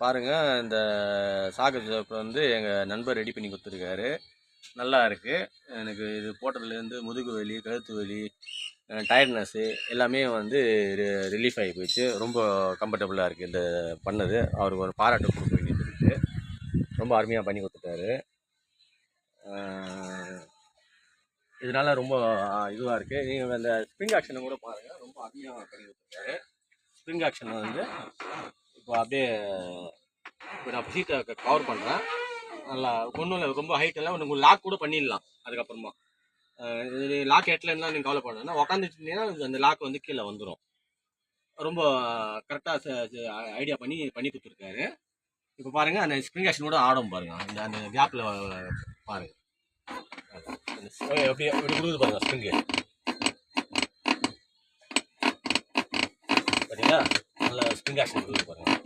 பாருங்கள், இந்த சாக்கு சோப்பு வந்து எங்கள் நண்பர் ரெடி பண்ணி கொடுத்துருக்காரு. நல்லா இருக்குது. எனக்கு இது போட்டதுலேருந்து முதுகு வலி, கழுத்து வலி, டயர்ட்னஸ்ஸு எல்லாமே வந்து ரிலீஃப் ஆகி போயிடுச்சு. ரொம்ப கம்ஃபர்டபுளாக இருக்குது இந்த பண்ணது. அவருக்கு ஒரு பாராட்டு கொடுக்க வேண்டியது இருக்குது. ரொம்ப அருமையாக பண்ணி கொடுத்துட்டாரு. இதனால் ரொம்ப இதுவாக இருக்குது. நீங்கள் அந்த ஸ்ப்ரிங் ஆக்ஷனை கூட பாருங்கள், ரொம்ப அருமையாக பண்ணி கொடுத்துருக்காரு. ஸ்ப்ரிங் ஆக்ஷன் வந்து இப்போ அப்படியே இப்போ நான் சீட்டை கவர் பண்ணுறேன். நல்லா ஒன்றும் இல்லை, ரொம்ப ஹைட்டெல்லாம் உங்களுக்கு லாக் கூட பண்ணிடலாம். அதுக்கப்புறமா இது லாக் எட்டலன்னா நீங்கள் கவலை பண்ணணும்னா உட்காந்துச்சிங்கன்னா அந்த லாக் வந்து கீழே வந்துடும். ரொம்ப கரெக்டாக ஐடியா பண்ணி கொடுத்துருக்காரு. இப்போ பாருங்கள், அந்த ஸ்ப்ரிங் ஆக்ஷன் கூட ஆடும் பாருங்கள். அந்த கேப்பில் பாருங்கள் எப்படி எப்படி கொடுக்குது பாருங்கள் ஸ்ப்ரிங்கு. பார்த்தீங்களா, நல்ல ஸ்ப்ரிங் ஆக்ஷன் கொடுக்குது பாருங்கள்.